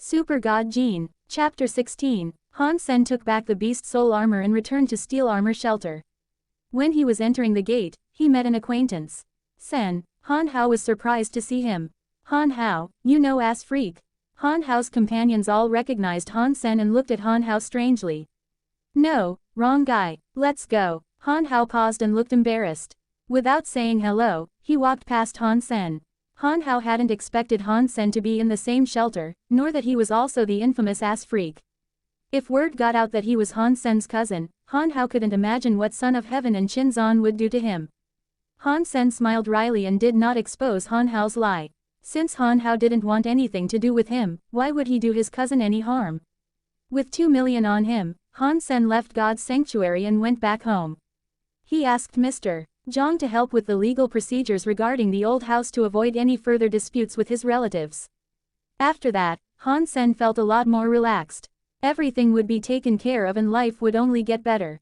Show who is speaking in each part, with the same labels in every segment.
Speaker 1: Super God Gene. Chapter 16. Han Sen took back the beast soul armor and returned to steel armor shelter. When he was entering the gate, he met an acquaintance. Sen. Han Hao was surprised to see him. Han Hao, you know ass freak. Han Hao's companions all recognized Han Sen and looked at Han Hao strangely. No, wrong guy, let's go. Han Hao paused and looked embarrassed. Without saying hello, he walked past Han Sen. Han Hao hadn't expected Han Sen to be in the same shelter, nor that he was also the infamous ass freak. If word got out that he was Han Sen's cousin, Han Hao couldn't imagine what Son of Heaven and Qin Zan would do to him. Han Sen smiled wryly and did not expose Han Hao's lie. Since Han Hao didn't want anything to do with him, why would he do his cousin any harm? With 2 million on him, Han Sen left God's sanctuary and went back home. He asked Mr. Zhang to help with the legal procedures regarding the old house to avoid any further disputes with his relatives. After that, Han Sen felt a lot more relaxed. Everything would be taken care of and life would only get better.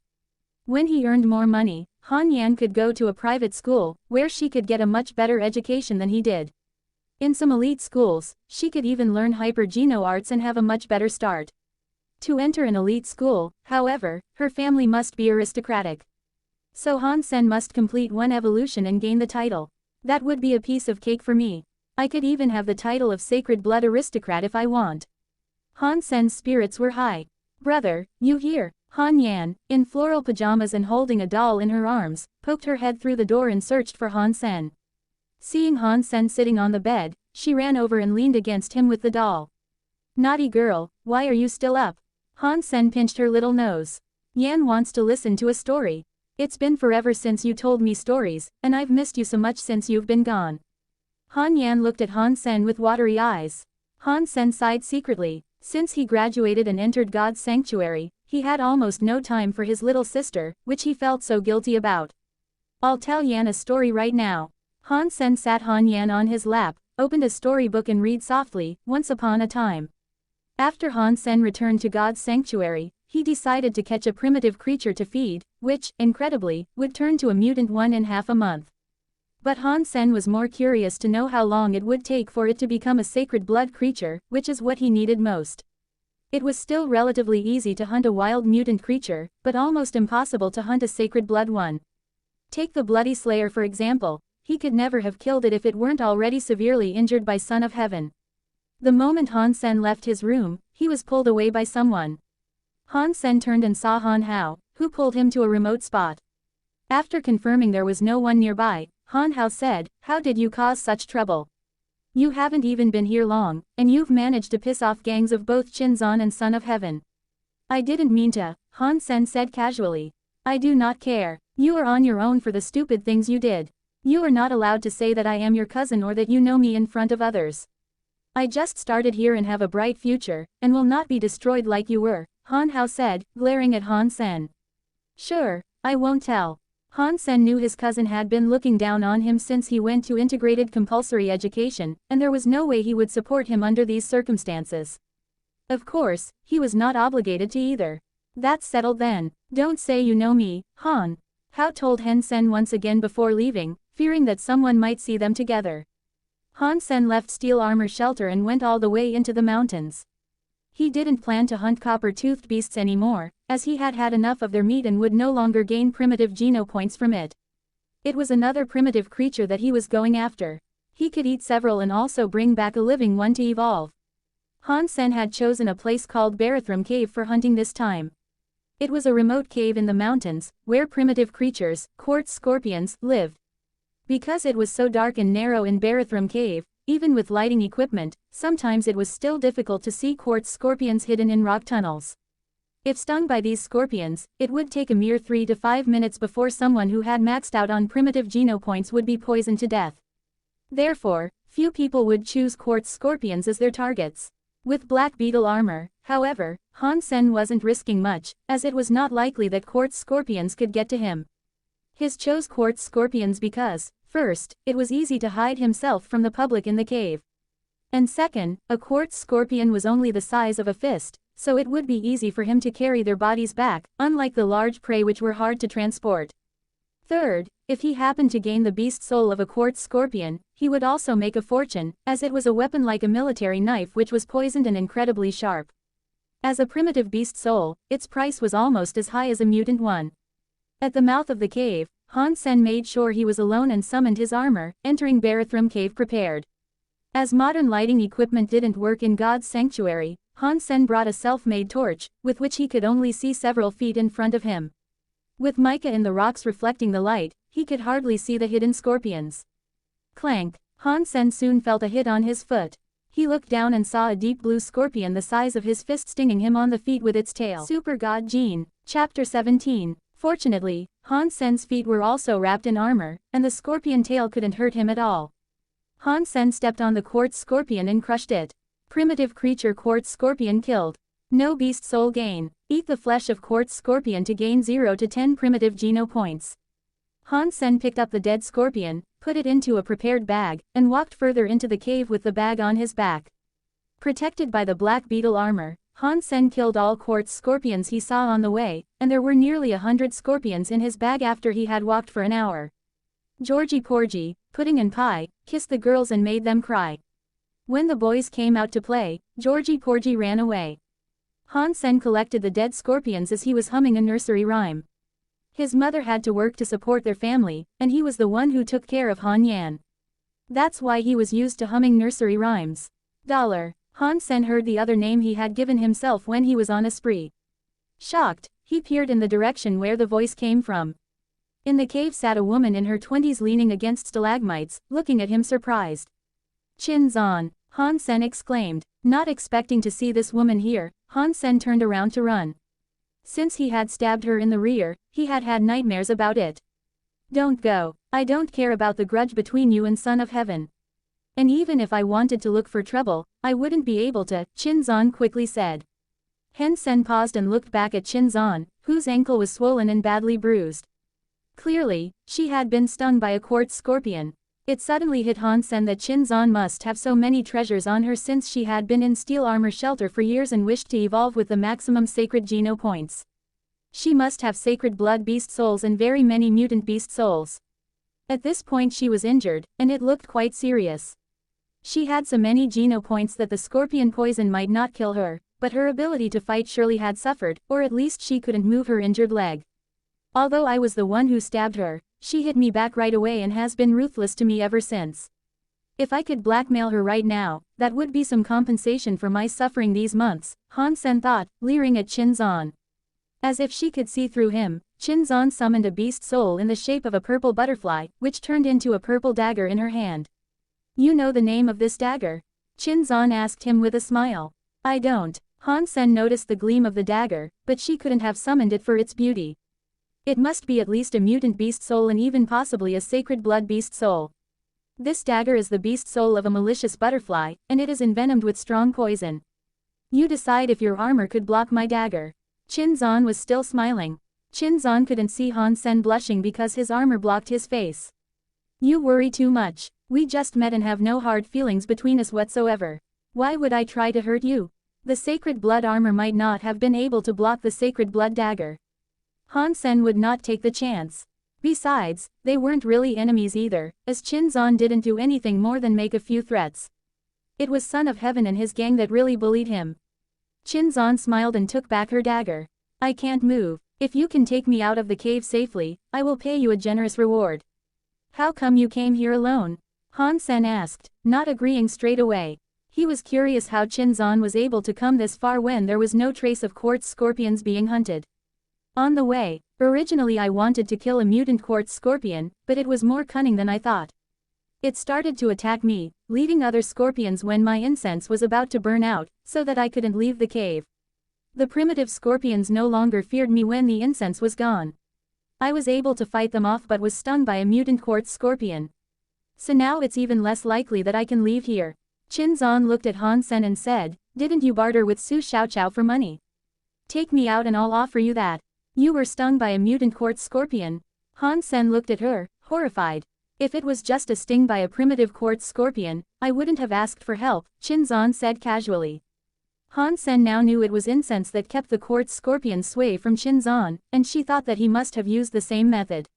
Speaker 1: When he earned more money, Han Yan could go to a private school, where she could get a much better education than he did. In some elite schools, she could even learn hyper-geno arts and have a much better start. To enter an elite school, however, her family must be aristocratic. So Han Sen must complete one evolution and gain the title. That would be a piece of cake for me. I could even have the title of Sacred Blood Aristocrat if I want. Han Sen's spirits were high. Brother, you here? Han Yan, in floral pajamas and holding a doll in her arms, poked her head through the door and searched for Han Sen. Seeing Han Sen sitting on the bed, she ran over and leaned against him with the doll. Naughty girl, why are you still up? Han Sen pinched her little nose. Yan wants to listen to a story. It's been forever since you told me stories, and I've missed you so much since you've been gone. Han Yan looked at Han Sen with watery eyes. Han Sen sighed secretly. Since he graduated and entered God's sanctuary, he had almost no time for his little sister, which he felt so guilty about. I'll tell Yan a story right now. Han Sen sat Han Yan on his lap, opened a storybook and read softly, Once Upon a Time. After Han Sen returned to God's sanctuary, he decided to catch a primitive creature to feed, which, incredibly, would turn to a mutant one in half a month. But Han Sen was more curious to know how long it would take for it to become a sacred blood creature, which is what he needed most. It was still relatively easy to hunt a wild mutant creature, but almost impossible to hunt a sacred blood one. Take the Bloody Slayer for example, he could never have killed it if it weren't already severely injured by Son of Heaven. The moment Han Sen left his room, he was pulled away by someone. Han Sen turned and saw Han Hao, who pulled him to a remote spot. After confirming there was no one nearby, Han Hao said, How did you cause such trouble? You haven't even been here long, and you've managed to piss off gangs of both Qin Zan and Son of Heaven. I didn't mean to, Han Sen said casually. I do not care. You are on your own for the stupid things you did. You are not allowed to say that I am your cousin or that you know me in front of others. I just started here and have a bright future, and will not be destroyed like you were, Han Hao said, glaring at Han Sen. Sure, I won't tell. Han Sen knew his cousin had been looking down on him since he went to integrated compulsory education, and there was no way he would support him under these circumstances. Of course, he was not obligated to either. That's settled then. Don't say you know me, Han Hao told Han Sen once again before leaving, fearing that someone might see them together. Han Sen left steel armor shelter and went all the way into the mountains. He didn't plan to hunt copper-toothed beasts anymore, as he had had enough of their meat and would no longer gain primitive geno points from it. It was another primitive creature that he was going after. He could eat several and also bring back a living one to evolve. Han Sen had chosen a place called Barathrum Cave for hunting this time. It was a remote cave in the mountains, where primitive creatures, quartz scorpions, lived. Because it was so dark and narrow in Barathrum Cave, even with lighting equipment, sometimes it was still difficult to see quartz scorpions hidden in rock tunnels. If stung by these scorpions, it would take a mere 3 to 5 minutes before someone who had maxed out on primitive geno points would be poisoned to death. Therefore, few people would choose quartz scorpions as their targets. With black beetle armor, however, Han Sen wasn't risking much, as it was not likely that quartz scorpions could get to him. He chose quartz scorpions because, first, it was easy to hide himself from the public in the cave. And second, a quartz scorpion was only the size of a fist, so it would be easy for him to carry their bodies back, unlike the large prey which were hard to transport. Third, If he happened to gain the beast soul of a quartz scorpion, he would also make a fortune, as it was a weapon like a military knife which was poisoned and incredibly sharp. As a primitive beast soul, its price was almost as high as a mutant one. At the mouth of the cave, Han Sen made sure he was alone and summoned his armor, entering Barathrum Cave prepared. As modern lighting equipment didn't work in God's sanctuary, Han Sen brought a self-made torch, with which he could only see several feet in front of him. With mica in the rocks reflecting the light, he could hardly see the hidden scorpions. Clank! Han Sen soon felt a hit on his foot. He looked down and saw a deep blue scorpion the size of his fist stinging him on the feet with its tail. Super God Gene. Chapter 17. Fortunately, Han Sen's feet were also wrapped in armor, and the scorpion tail couldn't hurt him at all. Han Sen stepped on the quartz scorpion and crushed it. Primitive creature quartz scorpion killed. No beast soul gain. Eat the flesh of quartz scorpion to gain 0 to 10 primitive geno points. Han Sen picked up the dead scorpion, put it into a prepared bag, and walked further into the cave with the bag on his back. Protected by the black beetle armor, Han Sen killed all quartz scorpions he saw on the way, and there were nearly 100 scorpions in his bag after he had walked for an hour. Georgie Porgy, Pudding and Pie, kissed the girls and made them cry. When the boys came out to play, Georgie Porgy ran away. Han Sen collected the dead scorpions as he was humming a nursery rhyme. His mother had to work to support their family, and he was the one who took care of Han Yan. That's why he was used to humming nursery rhymes. Dollar. Han Sen heard the other name he had given himself when he was on a spree. Shocked, he peered in the direction where the voice came from. In the cave sat a woman in her 20s leaning against stalagmites, looking at him surprised. Chin Zan, Han Sen exclaimed. Not expecting to see this woman here, Han Sen turned around to run. Since he had stabbed her in the rear, he had had nightmares about it. Don't go. I don't care about the grudge between you and Son of Heaven. And even if I wanted to look for trouble, I wouldn't be able to, Chin Zan quickly said. Han Sen paused and looked back at Chin Zan, whose ankle was swollen and badly bruised. Clearly, she had been stung by a quartz scorpion. It suddenly hit Han Sen that Chin Zan must have so many treasures on her since she had been in steel armor shelter for years and wished to evolve with the maximum sacred geno points. She must have sacred blood beast souls and very many mutant beast souls. At this point she was injured, and it looked quite serious. She had so many geno points that the scorpion poison might not kill her, but her ability to fight surely had suffered, or at least she couldn't move her injured leg. Although I was the one who stabbed her, she hit me back right away and has been ruthless to me ever since. If I could blackmail her right now, that would be some compensation for my suffering these months, Han Sen thought, leering at Chin Zan. As if she could see through him, Chin Zan summoned a beast soul in the shape of a purple butterfly, which turned into a purple dagger in her hand. You know the name of this dagger? Chin Zan asked him with a smile. I don't. Han Sen noticed the gleam of the dagger, but she couldn't have summoned it for its beauty. It must be at least a mutant beast soul and even possibly a sacred blood beast soul. This dagger is the beast soul of a malicious butterfly, and it is envenomed with strong poison. You decide if your armor could block my dagger. Chin Zan was still smiling. Chin Zan couldn't see Han Sen blushing because his armor blocked his face. You worry too much. We just met and have no hard feelings between us whatsoever. Why would I try to hurt you? The sacred blood armor might not have been able to block the sacred blood dagger. Han Sen would not take the chance. Besides, they weren't really enemies either, as Chin Zan didn't do anything more than make a few threats. It was Son of Heaven and his gang that really bullied him. Chin Zan smiled and took back her dagger. I can't move. If you can take me out of the cave safely, I will pay you a generous reward. How come you came here alone? Han Sen asked, not agreeing straight away. He was curious how Chin Zan was able to come this far when there was no trace of quartz scorpions being hunted. On the way, originally I wanted to kill a mutant quartz scorpion, but it was more cunning than I thought. It started to attack me, leading other scorpions when my incense was about to burn out, so that I couldn't leave the cave. The primitive scorpions no longer feared me when the incense was gone. I was able to fight them off but was stung by a mutant quartz scorpion. So now it's even less likely that I can leave here. Chin Zan looked at Han Sen and said, didn't you barter with Su Xiaoqiao for money? Take me out and I'll offer you that. You were stung by a mutant quartz scorpion. Han Sen looked at her, horrified. If it was just a sting by a primitive quartz scorpion, I wouldn't have asked for help, Chin Zan said casually. Han Sen now knew it was incense that kept the quartz scorpion sway from Chin Zan, and she thought that he must have used the same method.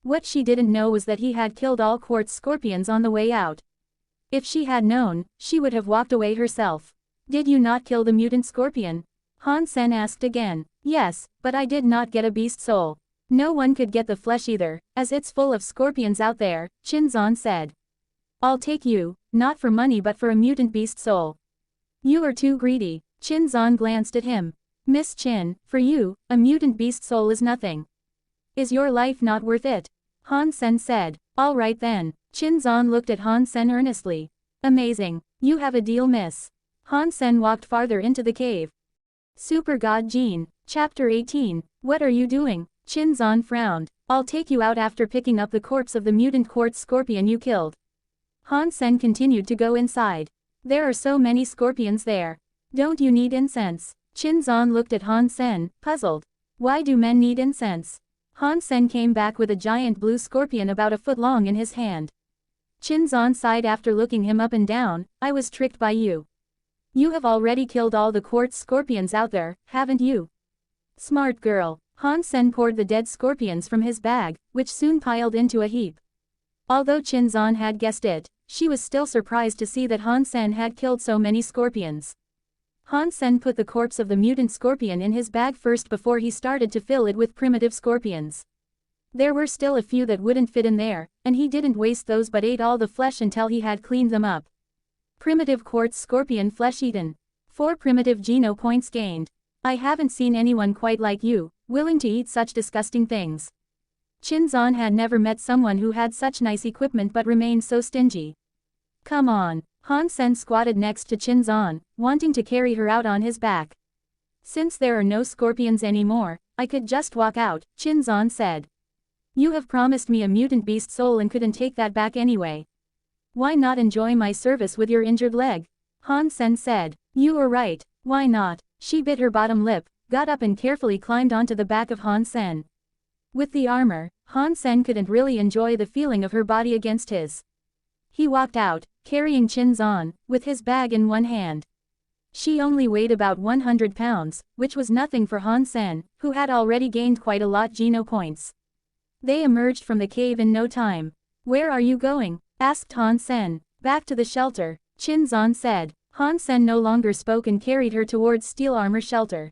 Speaker 1: What she didn't know was that he had killed all quartz scorpions on the way out. If she had known, she would have walked away herself. Did you not kill the mutant scorpion? Han Sen asked again. Yes, but I did not get a beast soul. No one could get the flesh either, as it's full of scorpions out there, Qin Zan said. I'll take you, not for money but for a mutant beast soul. You are too greedy. Qin Zan glanced at him. Miss Qin, for you, a mutant beast soul is nothing. Is your life not worth it? Han Sen said. All right then. Qin Zan looked at Han Sen earnestly. Amazing. You have a deal, miss. Han Sen walked farther into the cave. Super God Gene, Chapter 18, What are you doing? Qin Zan frowned. I'll take you out after picking up the corpse of the mutant quartz scorpion you killed. Han Sen continued to go inside. There are so many scorpions there. Don't you need incense? Qin Zan looked at Han Sen, puzzled. Why do men need incense? Han Sen came back with a giant blue scorpion about a foot long in his hand. Qin Zan sighed after looking him up and down. I was tricked by you. You have already killed all the quartz scorpions out there, haven't you? Smart girl. Han Sen poured the dead scorpions from his bag, which soon piled into a heap. Although Qin Zan had guessed it, she was still surprised to see that Han Sen had killed so many scorpions. Han Sen put the corpse of the mutant scorpion in his bag first before he started to fill it with primitive scorpions. There were still a few that wouldn't fit in there, and he didn't waste those but ate all the flesh until he had cleaned them up. Primitive quartz scorpion flesh eaten. 4 primitive geno points gained. I haven't seen anyone quite like you, willing to eat such disgusting things. Qin Zan had never met someone who had such nice equipment but remained so stingy. Come on. Han Sen squatted next to Qin Zan, wanting to carry her out on his back. Since there are no scorpions anymore, I could just walk out, Qin Zan said. You have promised me a mutant beast soul and couldn't take that back anyway. Why not enjoy my service with your injured leg? Han Sen said. You are right, why not? She bit her bottom lip, got up and carefully climbed onto the back of Han Sen. With the armor, Han Sen couldn't really enjoy the feeling of her body against his. He walked out, carrying Qin Zan, with his bag in one hand. She only weighed about 100 pounds, which was nothing for Han Sen, who had already gained quite a lot geno points. They emerged from the cave in no time. Where are you going? Asked Han Sen. Back to the shelter, Qin Zan said. Han Sen no longer spoke and carried her towards steel armor shelter.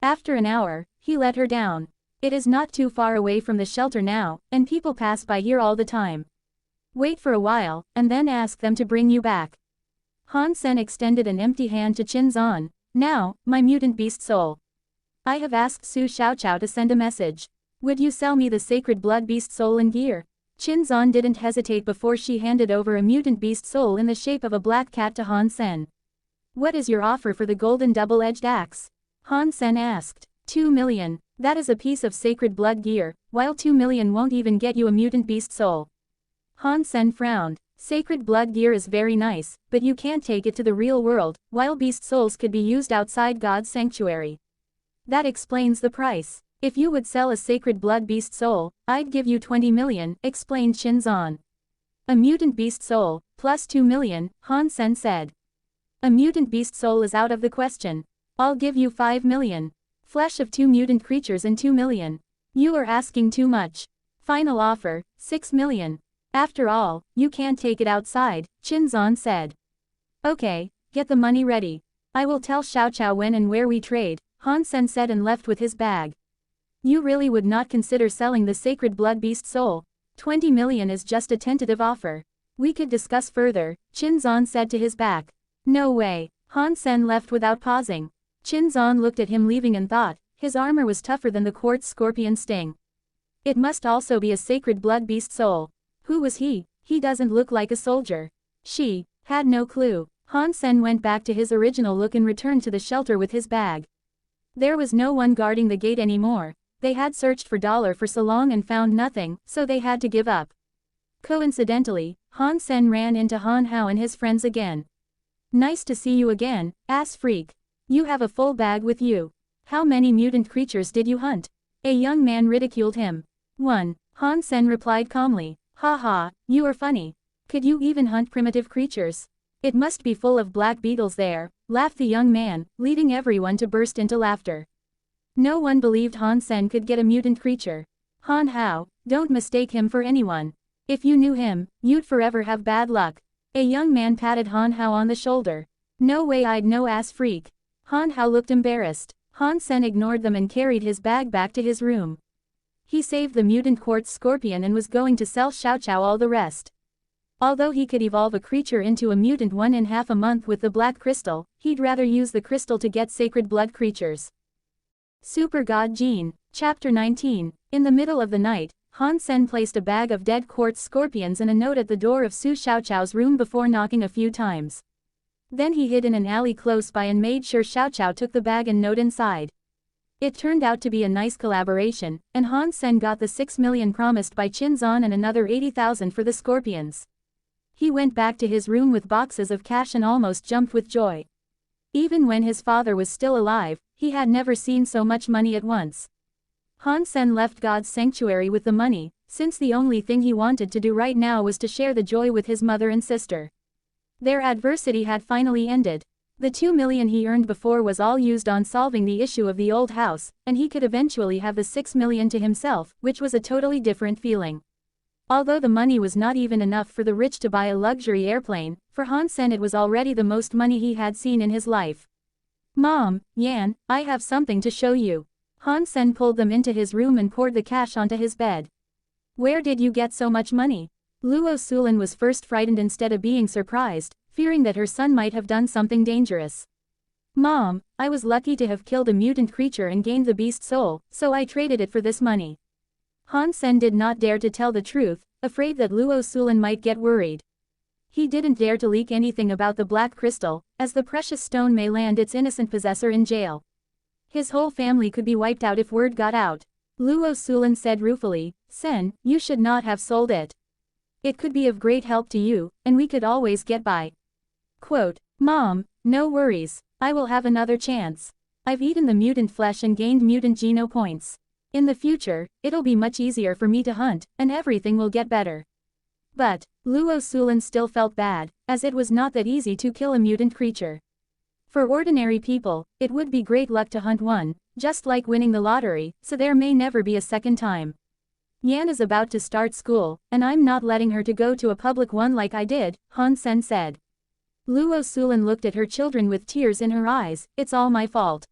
Speaker 1: After an hour, he let her down. It is not too far away from the shelter now, and people pass by here all the time. Wait for a while, and then ask them to bring you back. Han Sen extended an empty hand to Qin Zan. Now, my mutant beast soul. I have asked Su Xiaoqiao to send a message. Would you sell me the sacred blood beast soul and gear? Qin Zan didn't hesitate before she handed over a mutant beast soul in the shape of a black cat to Han Sen. What is your offer for the golden double-edged axe? Han Sen asked. 2 million. That is a piece of sacred blood gear, while 2 million won't even get you a mutant beast soul. Han Sen frowned. Sacred blood gear is very nice, but you can't take it to the real world, while beast souls could be used outside God's sanctuary. That explains the price. If you would sell a sacred blood beast soul, I'd give you 20 million, explained Qin Zan. A mutant beast soul, plus 2 million, Han Sen said. A mutant beast soul is out of the question. I'll give you 5 million. Flesh of 2 mutant creatures and 2 million. You are asking too much. Final offer, 6 million. After all, you can't take it outside, Qin Zan said. Okay, get the money ready. I will tell Xiaoqiao when and where we trade, Han Sen said and left with his bag. You really would not consider selling the sacred blood beast soul. 20 million is just a tentative offer. We could discuss further, Qin Zan said to his back. No way. Han Sen left without pausing. Qin Zan looked at him leaving and thought, his armor was tougher than the quartz scorpion sting. It must also be a sacred blood beast soul. Who was he? He doesn't look like a soldier. She had no clue. Han Sen went back to his original look and returned to the shelter with his bag. There was no one guarding the gate anymore. They had searched for so long and found nothing, so they had to give up. Coincidentally, Han Sen ran into Han Hao and his friends again. Nice to see you again, ass freak. You have a full bag with you. How many mutant creatures did you hunt? A young man ridiculed him. 1. Han Sen replied calmly. Ha ha, you are funny. Could you even hunt primitive creatures? It must be full of black beetles there, laughed the young man, leading everyone to burst into laughter. No one believed Han Sen could get a mutant creature. Han Hao, Don't mistake him for anyone. If you knew him, you'd forever have bad luck. A young man patted Han Hao on the shoulder. No way, I'd no ass freak. Han Hao looked embarrassed. Han Sen ignored them and carried his bag back to his room. He saved the mutant quartz scorpion and was going to sell Xiao Xiao all the rest. Although he could evolve a creature into a mutant 1.5 a month with the black crystal, he'd rather use the crystal to get sacred blood creatures. Super God Gene. Chapter 19. In the middle of the night, Han Sen placed a bag of dead quartz scorpions and a note at the door of Su Xiaoqiao's room before knocking a few times. Then he hid in an alley close by and made sure Xiaoqiao took the bag and note inside. It turned out to be a nice collaboration, and Han Sen got the 6 million promised by Qin Zan and another 80,000 for the scorpions. He went back to his room with boxes of cash and almost jumped with joy. Even when his father was still alive, he had never seen so much money at once. Han Sen left God's sanctuary with the money, since the only thing he wanted to do right now was to share the joy with his mother and sister. Their adversity had finally ended. The 2 million he earned before was all used on solving the issue of the old house, and he could eventually have the 6 million to himself, which was a totally different feeling. Although the money was not even enough for the rich to buy a luxury airplane, for Han Sen it was already the most money he had seen in his life. Mom, Yan, I have something to show you. Han Sen pulled them into his room and poured the cash onto his bed. Where did you get so much money? Luo Sulan was first frightened instead of being surprised, fearing that her son might have done something dangerous. Mom, I was lucky to have killed a mutant creature and gained the beast soul, so I traded it for this money. Han Sen did not dare to tell the truth, afraid that Luo Sulan might get worried. He didn't dare to leak anything about the black crystal, as the precious stone may land its innocent possessor in jail. His whole family could be wiped out if word got out. Luo Sulan said ruefully, Sen, you should not have sold it. It could be of great help to you, and we could always get by. Quote, Mom, no worries, I will have another chance. I've eaten the mutant flesh and gained mutant geno points. In the future, it'll be much easier for me to hunt, and everything will get better. But, Luo Sulan still felt bad, as it was not that easy to kill a mutant creature. For ordinary people, it would be great luck to hunt one, just like winning the lottery, so there may never be a second time. Yan is about to start school, and I'm not letting her to go to a public one like I did, Han Sen said. Luo Sulan looked at her children with tears in her eyes, it's all my fault.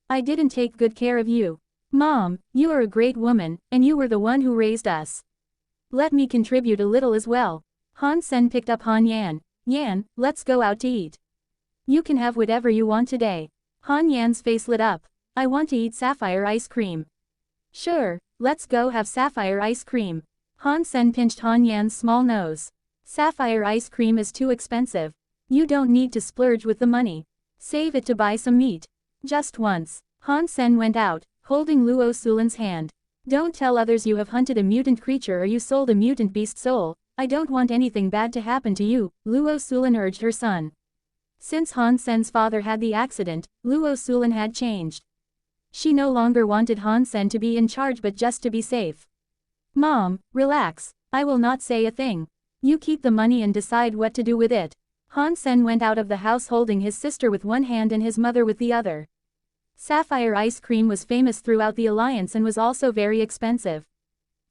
Speaker 1: I didn't take good care of you. Mom, you are a great woman, and you were the one who raised us. Let me contribute a little as well. Han Sen picked up Han Yan. Yan, let's go out to eat. You can have whatever you want today. Han Yan's face lit up. I want to eat sapphire ice cream. Sure, let's go have sapphire ice cream. Han Sen pinched Han Yan's small nose. Sapphire ice cream is too expensive. You don't need to splurge with the money. Save it to buy some meat. Just once. Han Sen went out, holding Luo Sulan's hand. Don't tell others you have hunted a mutant creature or you sold a mutant beast soul. I don't want anything bad to happen to you, Luo Sulan urged her son. Since Han Sen's father had the accident, Luo Sulan had changed. She no longer wanted Han Sen to be in charge but just to be safe. Mom, relax, I will not say a thing. You keep the money and decide what to do with it. Han Sen went out of the house holding his sister with one hand and his mother with the other. Sapphire ice cream was famous throughout the alliance and was also very expensive.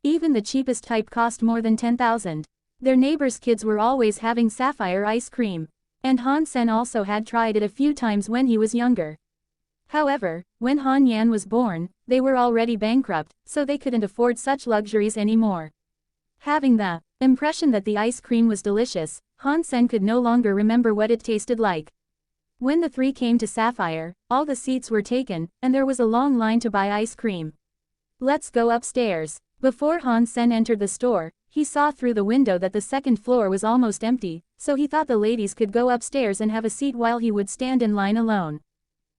Speaker 1: Even the cheapest type cost more than 10,000. Their neighbors' kids were always having sapphire ice cream. And Han Sen also had tried it a few times when he was younger. However, when Han Yan was born, they were already bankrupt, so they couldn't afford such luxuries anymore. Having the impression that the ice cream was delicious, Han Sen could no longer remember what it tasted like. When the three came to Sapphire, all the seats were taken, and there was a long line to buy ice cream. Let's go upstairs. Before Han Sen entered the store, he saw through the window that the second floor was almost empty, so he thought the ladies could go upstairs and have a seat while he would stand in line alone.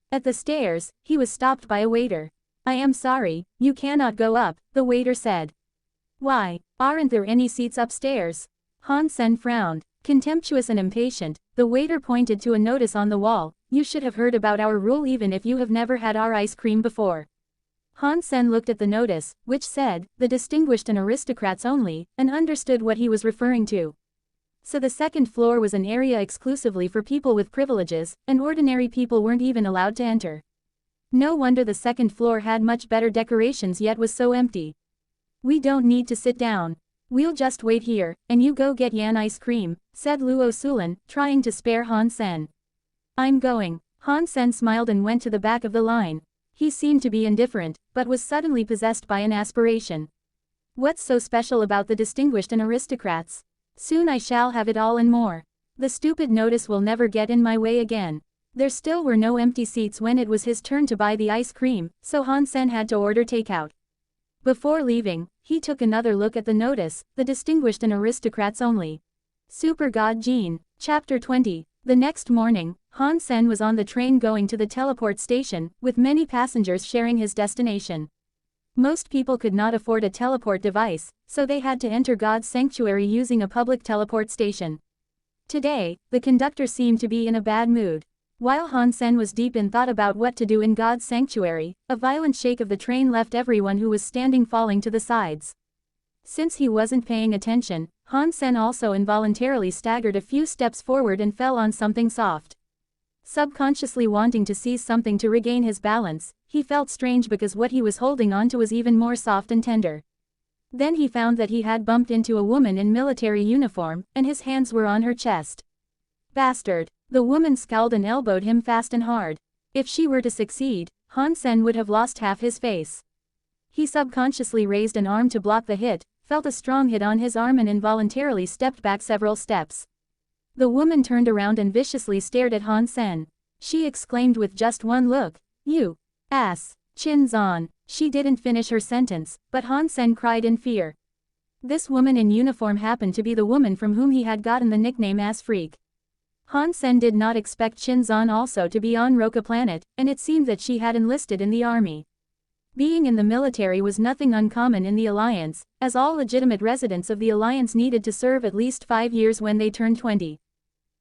Speaker 1: At the stairs, he was stopped by a waiter. I am sorry, you cannot go up, the waiter said. Why, aren't there any seats upstairs? Han Sen frowned. Contemptuous and impatient, the waiter pointed to a notice on the wall. You should have heard about our rule even if you have never had our ice cream before. Han Sen looked at the notice, which said, the distinguished and aristocrats only, and understood what he was referring to. So the second floor was an area exclusively for people with privileges, and ordinary people weren't even allowed to enter. No wonder the second floor had much better decorations yet was so empty. We don't need to sit down. We'll just wait here, and you go get Yan ice cream, said Luo Sulan, trying to spare Han Sen. I'm going. Han Sen smiled and went to the back of the line. He seemed to be indifferent, but was suddenly possessed by an aspiration. What's so special about the distinguished and aristocrats? Soon I shall have it all and more. The stupid notice will never get in my way again. There still were no empty seats when it was his turn to buy the ice cream, so Han Sen had to order takeout. Before leaving, he took another look at the notice, the distinguished and aristocrats only. Super God Gene. Chapter 20. The next morning, Han Sen was on the train going to the teleport station, with many passengers sharing his destination. Most people could not afford a teleport device, so they had to enter God's sanctuary using a public teleport station. Today, the conductor seemed to be in a bad mood. While Han Sen was deep in thought about what to do in God's sanctuary, a violent shake of the train left everyone who was standing falling to the sides. Since he wasn't paying attention, Han Sen also involuntarily staggered a few steps forward and fell on something soft. Subconsciously wanting to seize something to regain his balance, he felt strange because what he was holding onto was even more soft and tender. Then he found that he had bumped into a woman in military uniform, and his hands were on her chest. Bastard! The woman scowled and elbowed him fast and hard. If she were to succeed, Han Sen would have lost half his face. He subconsciously raised an arm to block the hit, felt a strong hit on his arm and involuntarily stepped back several steps. The woman turned around and viciously stared at Han Sen. She exclaimed with just one look, "You ass, Chin-zan." She didn't finish her sentence, but Han Sen cried in fear. This woman in uniform happened to be the woman from whom he had gotten the nickname Ass Freak. Han Sen did not expect Chin-zan also to be on Roka planet, and it seemed that she had enlisted in the army. Being in the military was nothing uncommon in the Alliance, as all legitimate residents of the Alliance needed to serve at least 5 years when they turned 20.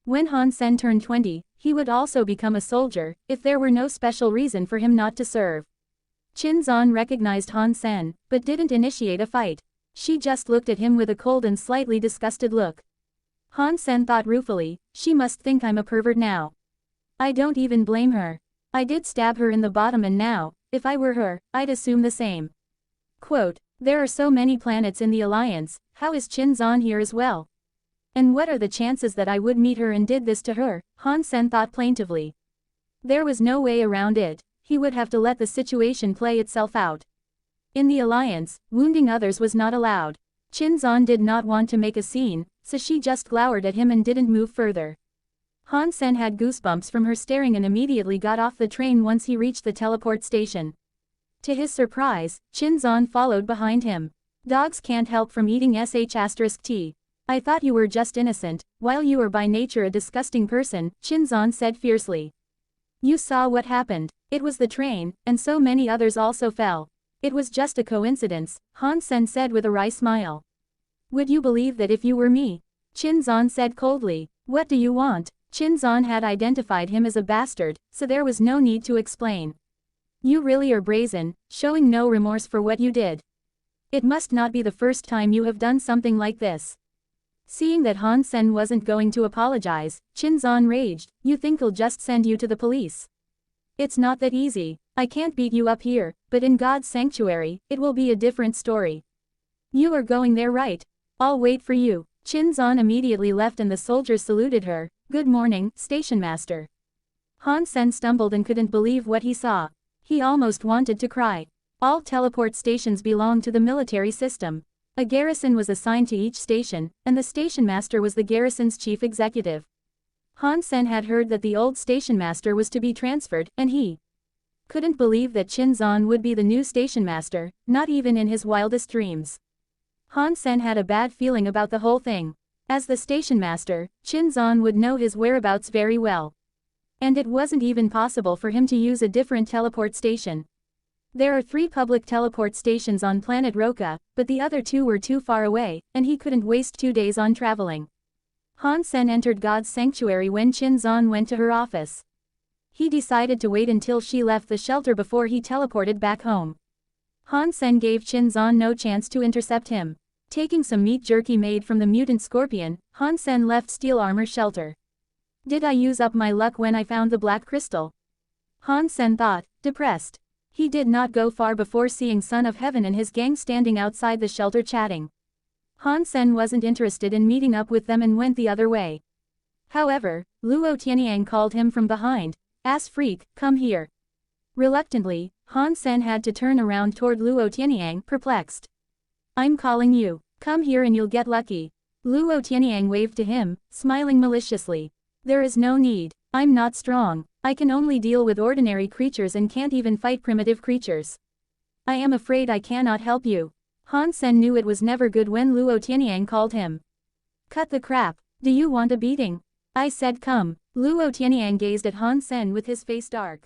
Speaker 1: When Han Sen turned 20, he would also become a soldier, if there were no special reason for him not to serve. Chin-zan recognized Han Sen, but didn't initiate a fight. She just looked at him with a cold and slightly disgusted look. Han Sen thought ruefully, she must think I'm a pervert now. I don't even blame her. I did stab her in the bottom and now, if I were her, I'd assume the same. Quote, there are so many planets in the Alliance, how is Chin-zan here as well? And what are the chances that I would meet her and did this to her? Han Sen thought plaintively. There was no way around it. He would have to let the situation play itself out. In the Alliance, wounding others was not allowed. Chin-zan did not want to make a scene, so she just glowered at him and didn't move further. Han Sen had goosebumps from her staring and immediately got off the train once he reached the teleport station. To his surprise, Chin-zan followed behind him. Dogs can't help from eating sh*t. I thought you were just innocent, while you are by nature a disgusting person, Chin-zan said fiercely. You saw what happened. It was the train, and so many others also fell. It was just a coincidence, Han Sen said with a wry smile. Would you believe that if you were me? Chin-zan said coldly. What do you want? Chin-zan had identified him as a bastard, so there was no need to explain. You really are brazen, showing no remorse for what you did. It must not be the first time you have done something like this. Seeing that Han Sen wasn't going to apologize, Chin-zan raged, you think I'll just send you to the police? It's not that easy. I can't beat you up here, but in God's sanctuary, it will be a different story. You are going there, right? I'll wait for you. Chin-zan immediately left and the soldiers saluted her. Good morning, station master. Han Sen stumbled and couldn't believe what he saw. He almost wanted to cry. All teleport stations belong to the military system. A garrison was assigned to each station, and the station master was the garrison's chief executive. Han Sen had heard that the old station master was to be transferred, and he couldn't believe that Chin-zan would be the new station master, not even in his wildest dreams. Han Sen had a bad feeling about the whole thing. As the station master, Chin-zan would know his whereabouts very well. And it wasn't even possible for him to use a different teleport station. There are 3 public teleport stations on planet Roka, but the other 2 were too far away, and he couldn't waste 2 days on traveling. Han Sen entered God's sanctuary when Chin-zan went to her office. He decided to wait until she left the shelter before he teleported back home. Han Sen gave Chin-zan no chance to intercept him. Taking some meat jerky made from the mutant scorpion, Han Sen left Steel Armor shelter. Did I use up my luck when I found the black crystal? Han Sen thought, depressed. He did not go far before seeing Son of Heaven and his gang standing outside the shelter chatting. Han Sen wasn't interested in meeting up with them and went the other way. However, Luo Tianyang called him from behind. "Ass freak, come here." Reluctantly, Han Sen had to turn around toward Luo Tianyang, perplexed. "I'm calling you. Come here and you'll get lucky." Luo Tianyang waved to him, smiling maliciously. "There is no need. I'm not strong. I can only deal with ordinary creatures and can't even fight primitive creatures. I am afraid I cannot help you." Han Sen knew it was never good when Luo Tianyang called him. "Cut the crap. Do you want a beating? I said come." Luo Tianyang gazed at Han Sen with his face dark.